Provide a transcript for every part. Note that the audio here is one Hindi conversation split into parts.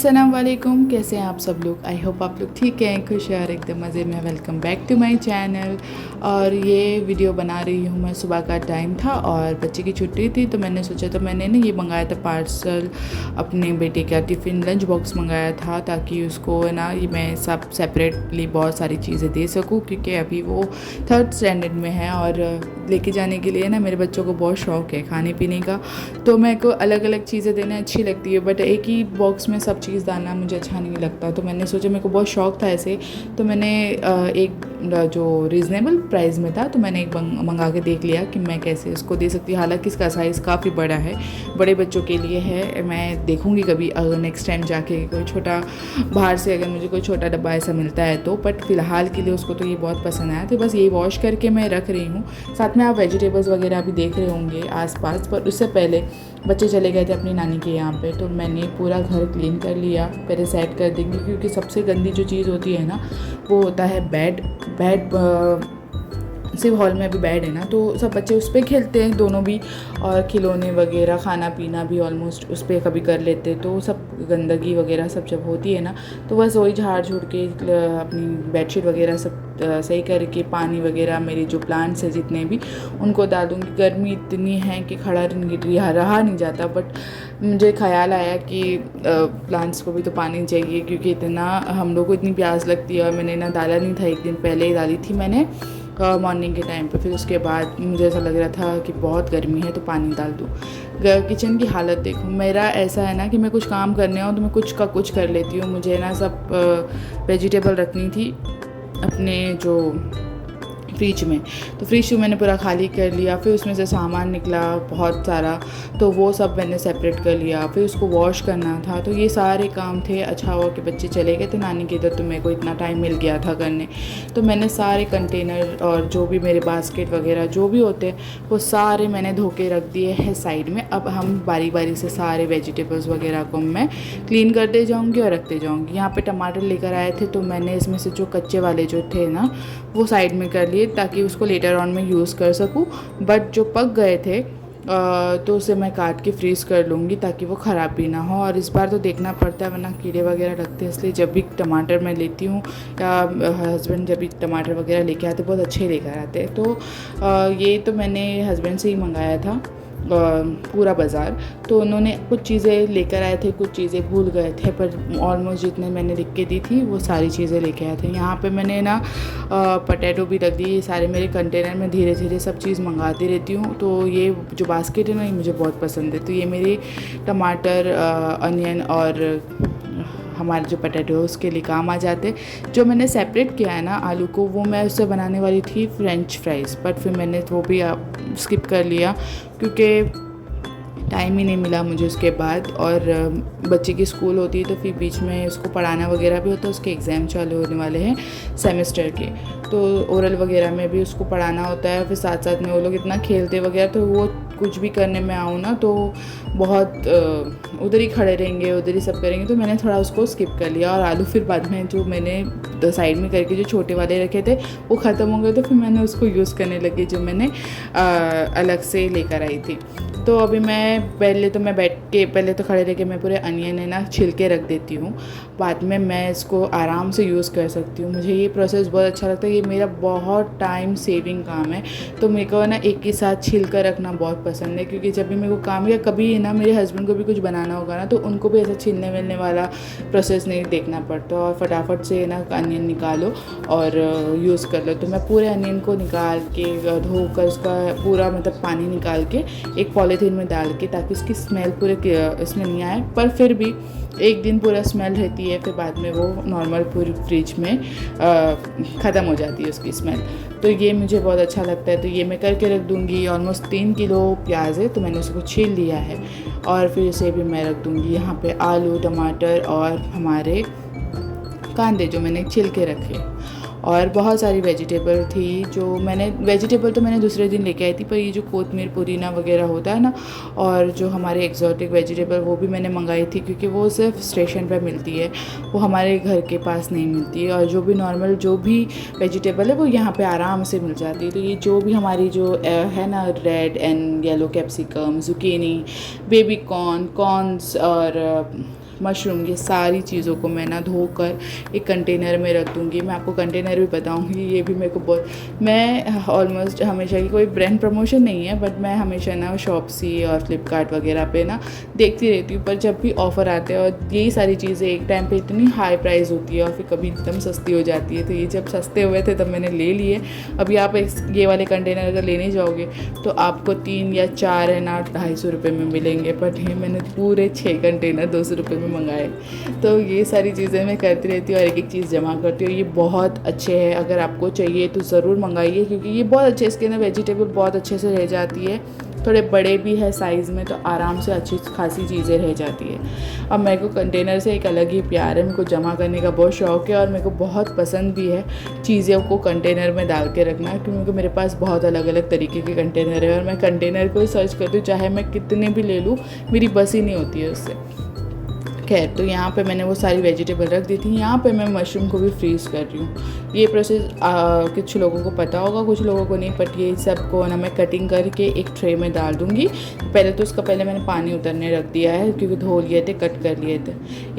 अस्सलाम वालेकुम, कैसे हैं आप सब लोग। आई होप आप लोग ठीक हैं, खुश हैं और एकदम मज़े में। Welcome back to my channel. और ये वीडियो बना रही हूँ मैं, सुबह का टाइम था और बच्चे की छुट्टी थी तो मैंने सोचा तो मैंने ना ये मंगाया था पार्सल, अपने बेटे का टिफ़िन लंच बॉक्स मंगाया था ताकि उसको ना ये मैं सब सेपरेटली बहुत सारी चीज़ें दे सकूँ, क्योंकि अभी वो 3rd स्टैंडर्ड में है और लेके जाने के लिए ना मेरे बच्चों को बहुत शौक़ है खाने पीने का। तो मेरे को अलग अलग चीज़ें देना अच्छी लगती है, बट एक ही बॉक्स में सब चीज़ डालना मुझे अच्छा नहीं लगता। तो मैंने सोचा, मेरे को बहुत शौक़ था ऐसे, तो मैंने एक जो रीज़नेबल प्राइस में था तो मैंने एक मंगा के देख लिया कि मैं कैसे उसको दे सकती हूँ। हालांकि इसका साइज़ काफ़ी बड़ा है, बड़े बच्चों के लिए है। मैं देखूँगी कभी अगर नेक्स्ट टाइम जाके कोई छोटा बाहर से अगर मुझे कोई छोटा डब्बा ऐसा मिलता है तो, बट फ़िलहाल के लिए उसको तो ये बहुत पसंद आया। तो बस ये वॉश करके मैं रख रही हूँ। साथ में आप वेजिटेबल्स वगैरह भी देख रहे होंगे आसपास। पर उससे पहले बच्चे चले गए थे अपनी नानी के यहाँ पे, तो मैंने पूरा घर क्लीन कर लिया। पहले सेट कर देंगे, क्योंकि सबसे गंदी जो चीज़ होती है ना वो होता है बेड। सिर्फ हॉल में भी बेड है ना, तो सब बच्चे उस पर खेलते हैं दोनों भी, और खिलौने वगैरह खाना पीना भी ऑलमोस्ट उस पर कभी कर लेते। तो सब गंदगी वगैरह सब जब होती है ना, तो बस वही झाड़ झूड़ के अपनी बेडशीट वगैरह सब सही करके, पानी वगैरह मेरे जो प्लांट्स हैं जितने भी उनको डाल दूँगी। गर्मी इतनी है कि खड़ा रहा नहीं जाता, बट मुझे ख्याल आया कि प्लांट्स को भी तो पानी चाहिए, क्योंकि इतना हम लोग को इतनी प्यास लगती है। और मैंने ना डाला नहीं था, एक दिन पहले ही डाली थी मैंने मॉर्निंग के टाइम पे। फिर उसके बाद मुझे ऐसा लग रहा था कि बहुत गर्मी है तो पानी डाल दूँ। किचन की हालत देखो, मेरा ऐसा है ना कि मैं कुछ काम करने हो तो मैं कुछ का कुछ कर लेती हूँ। मुझे ना सब वेजिटेबल रखनी थी अपने जो फ्रिज में, तो फ्रिज को मैंने पूरा खाली कर लिया। फिर उसमें से सामान निकला बहुत सारा, तो वो सब मैंने सेपरेट कर लिया। फिर उसको वॉश करना था, तो ये सारे काम थे। अच्छा हुआ कि बच्चे चले गए थे नानी के इधर, तो मेरे को इतना टाइम मिल गया था करने। तो मैंने सारे कंटेनर और जो भी मेरे बास्केट वगैरह जो भी होते हैं वो सारे मैंने धो के रख दिए हैं साइड में। अब हम बारी बारी से सारे वेजिटेबल्स वगैरह को मैं क्लीन करते जाऊँगी और रखते जाऊँगी। यहाँ पर टमाटर लेकर आए थे, तो मैंने इसमें से जो कच्चे वाले जो थे ना वो साइड में कर लिए, ताकि उसको लेटर ऑन में यूज़ कर सकूं। बट जो पक गए थे तो उसे मैं काट के फ्रीज़ कर लूँगी ताकि वो ख़राब भी ना हो। और इस बार तो देखना पड़ता है, वरना कीड़े वगैरह लगते हैं। इसलिए जब भी टमाटर मैं लेती हूँ, या हस्बैंड जब भी टमाटर वगैरह लेके आते बहुत अच्छे लेकर आते हैं। तो ये तो मैंने हस्बैंड से ही मंगाया था पूरा बाज़ार। तो उन्होंने कुछ चीज़ें लेकर आए थे, कुछ चीज़ें भूल गए थे, पर ऑलमोस्ट जितने मैंने लिख के दी थी वो सारी चीज़ें लेके आए थे। यहाँ पे मैंने ना पोटैटो भी रख दी। ये सारे मेरे कंटेनर में धीरे धीरे सब चीज़ मंगाती रहती हूँ। तो ये जो बास्केट है ना, ये मुझे बहुत पसंद है। तो ये मेरी टमाटर, अनियन और हमारे जो पोटैटो है उसके लिए काम आ जाते। जो मैंने सेपरेट किया है ना आलू को, वो मैं उससे बनाने वाली थी फ्रेंच फ्राइज़, बट फिर मैंने वो भी स्किप कर लिया क्योंकि टाइम ही नहीं मिला मुझे उसके बाद। और बच्चे की स्कूल होती है तो फिर बीच में उसको पढ़ाना वगैरह भी होता है। उसके एग्ज़ाम चालू होने वाले हैं सेमेस्टर के, तो ओरल वगैरह में भी उसको पढ़ाना होता है। फिर साथ साथ में वो लोग इतना खेलते वगैरह, तो वो कुछ भी करने में आऊँ ना तो बहुत उधर ही खड़े रहेंगे, उधर ही सब करेंगे। तो मैंने थोड़ा उसको स्किप कर लिया। और आलू फिर बाद में जो मैंने साइड में करके जो छोटे वाले रखे थे वो ख़त्म हो गए, तो फिर मैंने उसको यूज़ करने लगी जो मैंने अलग से लेकर आई थी। तो अभी मैं पहले तो खड़े रह के मैं पूरे अनियन है ना छिल के रख देती हूँ, बाद में मैं इसको आराम से यूज़ कर सकती हूँ। मुझे ये प्रोसेस बहुत अच्छा लगता है, ये मेरा बहुत टाइम सेविंग काम है। तो मेरे को ना एक ही साथ छिल कर रखना बहुत पसंद है, क्योंकि जब भी मेरे को काम, या कभी ना मेरे हस्बैंड को भी कुछ बनाना होगा ना, तो उनको भी ऐसा छिलने मिलने वाला प्रोसेस नहीं देखना पड़ता, और फटाफट से ना अनियन निकालो और यूज़ कर लो। तो मैं पूरे अनियन को निकाल के धोकर उसका पूरा मतलब पानी निकाल के एक पॉलीथीन में डाल के, ताकि उसकी स्मेल पूरे इसमें नहीं आए। पर फिर भी एक दिन पूरा स्मेल रहती है, फिर बाद में वो नॉर्मल पूरी फ्रिज में ख़त्म हो जाती है उसकी स्मेल। तो ये मुझे बहुत अच्छा लगता है। तो ये मैं करके रख दूँगी। ऑलमोस्ट 3 किलो प्याज है, तो मैंने उसको छील लिया है। और फिर इसे भी मैं रख दूँगी यहाँ पे आलू, टमाटर और हमारे कांदे जो मैंने छिल के रखे। और बहुत सारी वेजिटेबल थी जो वेजिटेबल तो मैंने दूसरे दिन लेके आई थी, पर ये जो कोतमीर पुदीना वगैरह होता है ना, और जो हमारे एक्जॉटिक वेजिटेबल वो भी मैंने मंगाई थी, क्योंकि वो सिर्फ स्टेशन पे मिलती है, वो हमारे घर के पास नहीं मिलती है। और जो भी नॉर्मल जो भी वेजिटेबल है वो यहाँ पे आराम से मिल जाती है। तो ये जो भी हमारी जो है ना, red and yellow capsicum, zucchini, baby corns और मशरूम, ये सारी चीज़ों को मैं ना धोकर एक कंटेनर में रख दूँगी। मैं आपको कंटेनर भी बताऊँगी, ये भी मेरे को बहुत, मैं ऑलमोस्ट हमेशा की, कोई ब्रांड प्रमोशन नहीं है बट मैं हमेशा ना शॉप्सी और फ्लिपकार्ट वगैरह पे ना देखती रहती हूँ, पर जब भी ऑफ़र आते हैं और यही सारी चीज़ें एक टाइम पे इतनी हाई प्राइस होती है और फिर कभी एकदम सस्ती हो जाती है, तो ये जब सस्ते हुए थे तब मैंने ले लिए। अभी आप ये वाले कंटेनर अगर लेने जाओगे तो आपको 3 या 4 है ना 250 रुपये में मिलेंगे, बट ये मैंने पूरे 6 कंटेनर 200 रुपये में मंगाए। तो ये सारी चीज़ें मैं करती रहती हूँ और एक एक चीज़ जमा करती हूँ। ये बहुत अच्छे हैं, अगर आपको चाहिए तो ज़रूर मंगाइए, क्योंकि ये बहुत अच्छे, इसके अंदर वेजिटेबल बहुत अच्छे से रह जाती है, थोड़े बड़े भी है साइज़ में, तो आराम से अच्छी खासी चीज़ें रह जाती है। अब मेरे को कंटेनर से एक अलग ही प्यार है, मेरे को जमा करने का बहुत शौक़ है और मेरे को बहुत पसंद भी है चीज़ों को कंटेनर में डाल के रखना, क्योंकि मेरे पास बहुत अलग अलग तरीके के कंटेनर है और मैं कंटेनर को ही सर्च करती हूँ, चाहे मैं कितने भी ले लूँ मेरी बस ही नहीं होती है उससे। खैर, तो यहाँ पे मैंने वो सारी वेजिटेबल रख दी थी। यहाँ पे मैं मशरूम को भी फ्रीज़ कर रही हूँ। ये प्रोसेस कुछ लोगों को पता होगा, कुछ लोगों को नहीं, बट ये सब को ना मैं कटिंग करके एक ट्रे में डाल दूँगी। पहले तो उसका मैंने पानी उतरने रख दिया है, क्योंकि धो लिए थे, कट कर लिए थे।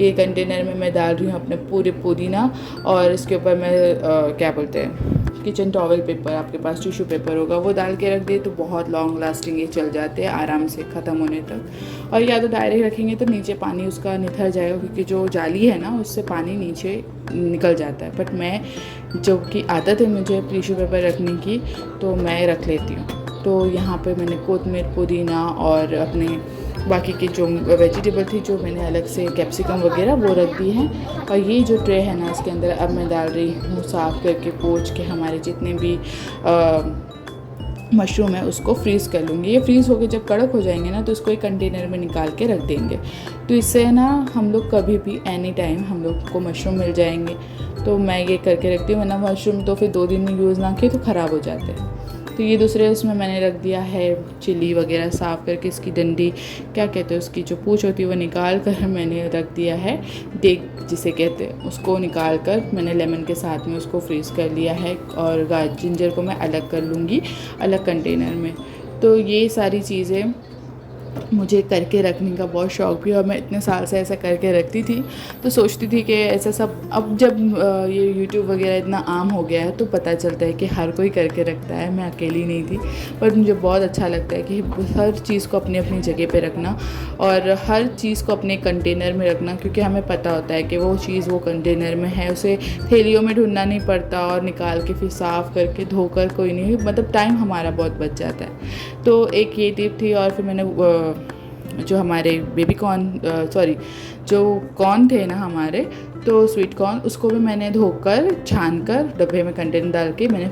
ये कंटेनर में मैं डाल रही हूँ अपने पूरे पुदीना, और इसके ऊपर मैं क्या बोलते हैं, किचन टॉवल पेपर, आपके पास टिश्यू पेपर होगा, वो डाल के रख दिए तो बहुत लॉन्ग लास्टिंग ये चल जाते हैं आराम से ख़त्म होने तक। और या तो डायरेक्ट रखेंगे तो नीचे पानी उसका निथर जाएगा, क्योंकि जो जाली है ना उससे पानी नीचे निकल जाता है, बट मैं जो कि आदत है मुझे टिश्यू पेपर रखने की, तो मैं रख लेती हूँ। तो यहाँ पे मैंने कोतमीर, पुदीना और अपने बाकी की जो वेजिटेबल थी, जो मैंने अलग से कैप्सिकम वगैरह वो रख दी है। और ये जो ट्रे है ना, इसके अंदर अब मैं डाल रही हूँ साफ़ करके पोंछ के हमारे जितने भी मशरूम है उसको फ्रीज़ कर लूँगी। ये फ्रीज़ होकर जब कड़क हो जाएंगे ना, तो इसको एक कंटेनर में निकाल के रख देंगे, तो इससे ना हम लोग कभी भी एनी टाइम हम लोग को मशरूम मिल जाएंगे। तो मैं ये करके रखती हूँ, वरना मशरूम तो फिर 2 दिन में यूज़ ना किए तो ख़राब हो जाते हैं। तो ये दूसरे उसमें मैंने रख दिया है चिली वगैरह साफ़ करके, इसकी डंडी क्या कहते हैं, उसकी जो पूँछ होती है वो निकाल कर मैंने रख दिया है। देग जिसे कहते हैं उसको निकाल कर मैंने लेमन के साथ में उसको फ्रीज़ कर लिया है। और जिंजर को मैं अलग कर लूँगी अलग कंटेनर में। तो ये सारी चीज़ें मुझे करके रखने का बहुत शौक़ भी, और मैं इतने साल से ऐसा करके रखती थी, तो सोचती थी कि ऐसा सब, अब जब ये यूट्यूब वगैरह इतना आम हो गया है तो पता चलता है कि हर कोई करके रखता है, मैं अकेली नहीं थी। पर मुझे बहुत अच्छा लगता है कि हर चीज़ को अपनी अपनी जगह पे रखना और हर चीज़ को अपने कंटेनर में रखना, क्योंकि हमें पता होता है कि वो चीज़ वो कंटेनर में है, उसे थैलियों में ढूंढना नहीं पड़ता और निकाल के फिर साफ़ करके धोकर कोई नहीं, मतलब टाइम हमारा बहुत बच जाता है। तो एक ये टिप थी। और फिर मैंने जो हमारे बेबी कॉर्न, जो कॉर्न थे ना हमारे, तो स्वीट कॉर्न, उसको भी मैंने धोकर छान कर डब्बे में कंटेनर डाल के मैंने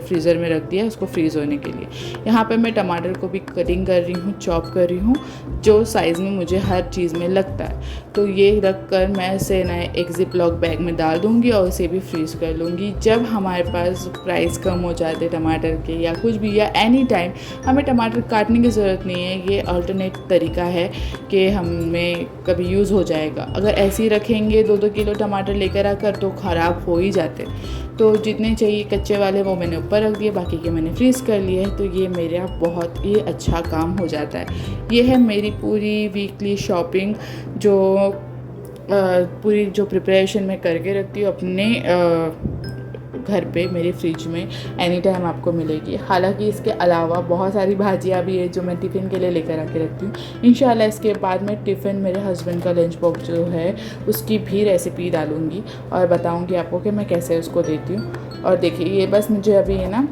फ्रीज़र में रख दिया उसको फ्रीज़ होने के लिए। यहाँ पे मैं टमाटर को भी कटिंग कर रही हूँ, चॉप कर रही हूँ, जो साइज़ में मुझे हर चीज़ में लगता है। तो ये रख कर मैं इसे नए एक ज़िप-लॉक बैग में डाल दूँगी और इसे भी फ्रीज़ कर लूँगी। जब हमारे पास प्राइस कम हो जाते टमाटर के या कुछ भी, या एनी टाइम हमें टमाटर काटने की ज़रूरत नहीं है, ये अल्टरनेट तरीका है कि हमें कभी यूज़ हो जाएगा। अगर ऐसे ही रखेंगे 2-2 किलो टमाटर लेकर आकर तो ख़राब हो ही जाते। तो जितने चाहिए कच्चे वाले वो मैंने ऊपर रख दिए, बाकी के मैंने फ्रीज़ कर लिए। तो ये मेरा बहुत ही अच्छा काम हो जाता है। ये है मेरी पूरी वीकली शॉपिंग, जो पूरी जो प्रिपरेशन मैं करके रखती हूँ अपने घर पे मेरे फ्रिज में एनी टाइम आपको मिलेगी। हालांकि इसके अलावा बहुत सारी भाजियाँ भी है जो मैं टिफ़िन के लिए लेकर आके रखती हूँ। इंशाल्लाह इसके बाद मैं टिफ़िन मेरे हस्बैंड का लंच बॉक्स जो है उसकी भी रेसिपी डालूँगी और बताऊँगी आपको कि मैं कैसे उसको देती हूँ। और देखिए, ये बस मुझे अभी है ना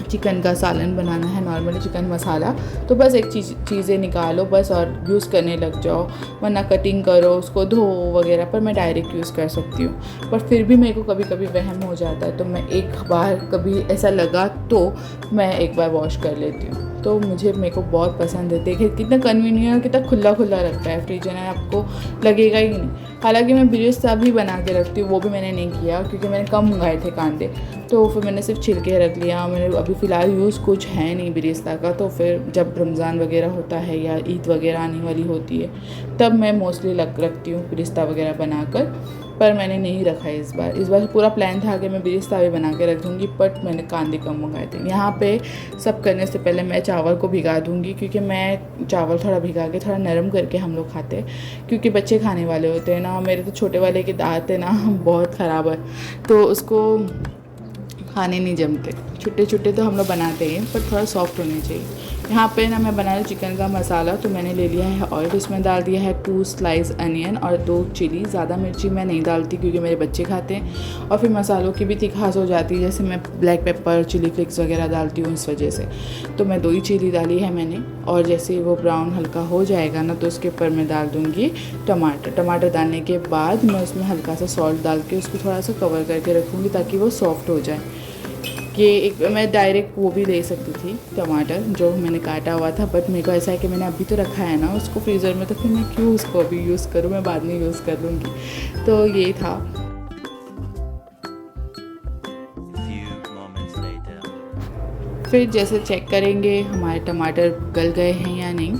चिकन का सालन बनाना है, नॉर्मली चिकन मसाला। तो बस एक चीज़ें निकालो बस और यूज़ करने लग जाओ, वरना कटिंग करो, उसको धो वगैरह, पर मैं डायरेक्ट यूज़ कर सकती हूँ। पर फिर भी मेरे को कभी कभी वहम हो जाता है, तो मैं एक बार कभी ऐसा लगा तो मैं एक बार वॉश कर लेती हूँ। तो मेरे को बहुत पसंद है। देखिए कितना कन्वीनियंट, कितना खुला खुला रखता है फ्रिज है ना, आपको लगेगा ही नहीं। हालांकि मैं बिरिस्ता भी बना के रखती हूँ, वो भी मैंने नहीं किया क्योंकि मैंने कम मंगाए थे कांदे, तो फिर मैंने सिर्फ छिलके रख लिया। मैंने अभी फ़िलहाल यूज़ कुछ है नहीं बिरिस्ता का, तो फिर जब रमज़ान वगैरह होता है या ईद वगैरह आने वाली होती है तब मैं मोस्टली रखती हूँ बिरिस्ता वगैरह बनाकर, पर मैंने नहीं रखा है इस बार पूरा प्लान था कि मैं बिरिस्ता भी बना के रख दूँगी, बट मैंने कांदे कम मंगाए थे। यहाँ पे सब करने से पहले मैं चावल को भिगा दूँगी, क्योंकि मैं चावल थोड़ा भिगा के थोड़ा नरम करके हम लोग खाते हैं, क्योंकि बच्चे खाने वाले होते हैं ना। मेरे तो छोटे वाले के दांत है ना बहुत ख़राब है, तो उसको खाने नहीं जमते। छुट्टे छुट्टे तो हम लोग बनाते हैं, पर थोड़ा सॉफ्ट होने चाहिए। यहाँ पे ना मैं बना रही चिकन का मसाला, तो मैंने ले लिया है ऑयल, इसमें डाल दिया है 2 स्लाइस अनियन और 2 चिली। ज़्यादा मिर्ची मैं नहीं डालती क्योंकि मेरे बच्चे खाते हैं, और फिर मसालों की भी तिखास हो जाती है, जैसे मैं ब्लैक पेपर चिली फ्लेक्स वगैरह डालती हूँ, इस वजह से। तो मैं 2 ही चिली डाली है मैंने, और जैसे वो ब्राउन हल्का हो जाएगा ना, तो उसके ऊपर मैं डाल दूँगी टमाटर डालने के बाद मैं उसमें हल्का सा सॉल्ट डाल के उसको थोड़ा सा कवर करके रखूँगी ताकि वो सॉफ्ट हो जाए। ये एक मैं डायरेक्ट वो भी ले सकती थी टमाटर जो मैंने काटा हुआ था, बट मेरे को ऐसा है कि मैंने अभी तो रखा है ना उसको फ्रीज़र में, तो फिर मैं क्यों उसको अभी यूज़ करूँ, मैं बाद में यूज़ कर लूँगी। तो ये था। फिर जैसे चेक करेंगे हमारे टमाटर गल गए हैं या नहीं,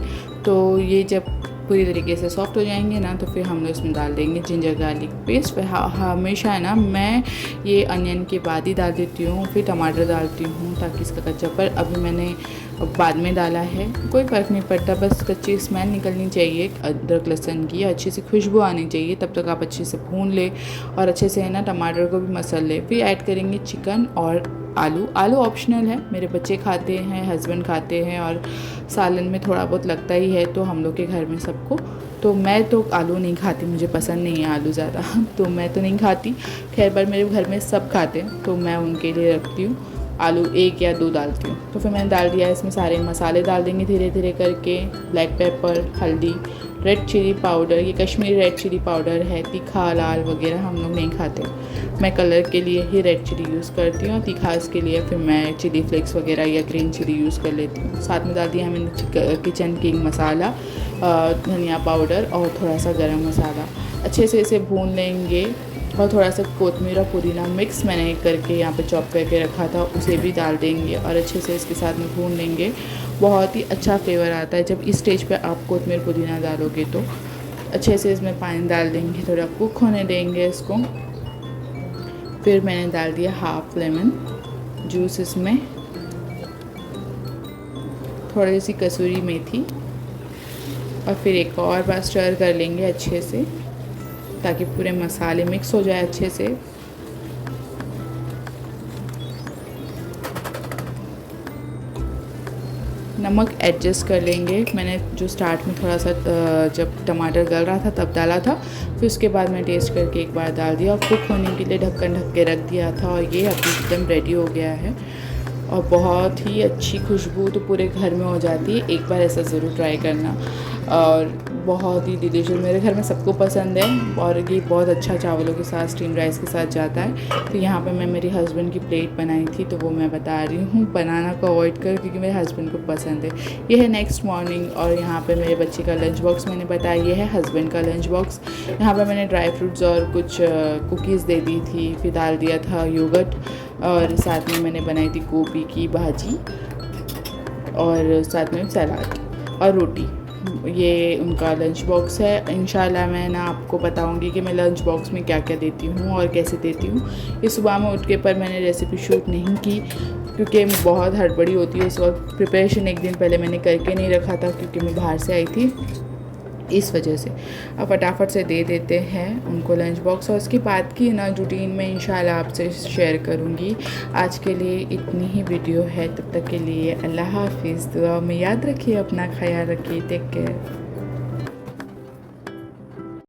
तो ये जब पूरी तरीके से सॉफ्ट हो जाएंगे ना, तो फिर हम लोग इसमें डाल देंगे जिंजर गार्लिक पेस्ट। हमेशा है ना मैं ये अनियन के बाद ही डाल देती हूँ, फिर टमाटर डालती हूँ ताकि इसका कच्चापन, अभी मैंने बाद में डाला है, कोई फ़र्क नहीं पड़ता, बस कच्ची स्मेल निकलनी चाहिए अदरक लहसुन की, अच्छी सी खुशबू आनी चाहिए, तब तक आप अच्छे से भून ले और अच्छे से है ना टमाटर को भी मसल ले। फिर ऐड करेंगे चिकन और आलू ऑप्शनल है, मेरे बच्चे खाते हैं, हस्बैंड खाते हैं, और सालन में थोड़ा बहुत लगता ही है तो हम लोग के घर में सबको। तो मैं तो आलू नहीं खाती, मुझे पसंद नहीं है आलू ज़्यादा तो मैं तो नहीं खाती, खैर पर मेरे घर में सब खाते हैं तो मैं उनके लिए रखती हूँ आलू 1 या 2 डालती हूँ। तो फिर मैंने डाल दिया, इसमें सारे मसाले डाल देंगे धीरे धीरे करके, ब्लैक पेपर, हल्दी, रेड चिली पाउडर, ये कश्मीरी रेड चिली पाउडर है, तीखा लाल वगैरह हम लोग नहीं खाते, मैं कलर के लिए ही रेड चिली यूज़ करती हूँ, तीखास के लिए फिर मैं चिली फ्लेक्स वगैरह या ग्रीन चिली यूज़ कर लेती हूँ। साथ में डाल दिया हमने किचन किंग मसाला, धनिया पाउडर और थोड़ा सा गरम मसाला। अच्छे से इसे भून लेंगे, और थोड़ा सा कोतमीर और पुदीना मिक्स मैंने करके यहाँ पे चॉप करके रखा था, उसे भी डाल देंगे और अच्छे से इसके साथ में भून लेंगे। बहुत ही अच्छा फ्लेवर आता है जब इस स्टेज पे आप कोतमीर पुदीना डालोगे। तो अच्छे से इसमें पानी डाल देंगे, थोड़ा कुक होने देंगे इसको। फिर मैंने डाल दिया हाफ लेमन जूस इसमें, थोड़ी सी कसूरी मेथी, और फिर एक और बार स्टर कर लेंगे अच्छे से ताकि पूरे मसाले मिक्स हो जाए अच्छे से। नमक एडजस्ट कर लेंगे, मैंने जो स्टार्ट में थोड़ा सा जब टमाटर गल रहा था तब डाला था, फिर उसके बाद मैं टेस्ट करके एक बार डाल दिया और कुक होने के लिए ढक्कन ढक के रख दिया था, और ये अभी एकदम रेडी हो गया है और बहुत ही अच्छी खुशबू तो पूरे घर में हो जाती है। एक बार ऐसा ज़रूर ट्राई करना, और बहुत ही डिलीशियस, मेरे घर में सबको पसंद है, और ये बहुत अच्छा चावलों के साथ स्टीम राइस के साथ जाता है। तो यहाँ पे मैं मेरे हस्बैंड की प्लेट बनाई थी तो वो मैं बता रही हूँ, बनाना को अवॉइड कर क्योंकि मेरे हस्बैंड को पसंद है। ये है नेक्स्ट मॉर्निंग, और यहाँ पे मेरे बच्चे का लंच बॉक्स मैंने बताया, ये है हस्बैंड का लंच बॉक्स। यहाँ पर मैंने ड्राई फ्रूट्स और कुछ कुकीज़ दे दी थी, फिर डाल दिया था योगर्ट, और साथ में मैंने बनाई थी गोभी की भाजी, और साथ में सलाद और रोटी। ये उनका लंच बॉक्स है। इंशाल्लाह मैं ना आपको बताऊंगी कि मैं लंच बॉक्स में क्या क्या देती हूँ और कैसे देती हूँ। ये सुबह में उठ के पर मैंने रेसिपी शूट नहीं की क्योंकि बहुत हड़बड़ी होती है इस वक्त। प्रिपरेशन एक दिन पहले मैंने करके नहीं रखा था क्योंकि मैं बाहर से आई थी, इस वजह से। अब फटाफट से दे देते हैं उनको लंच बॉक्स, और उसकी बात की ना रूटीन में इंशाल्लाह आपसे शेयर करूँगी। आज के लिए इतनी ही वीडियो है, तब तक के लिए अल्लाह हाफिज़। दुआ में याद रखिए, अपना ख्याल रखिए, टेक केयर।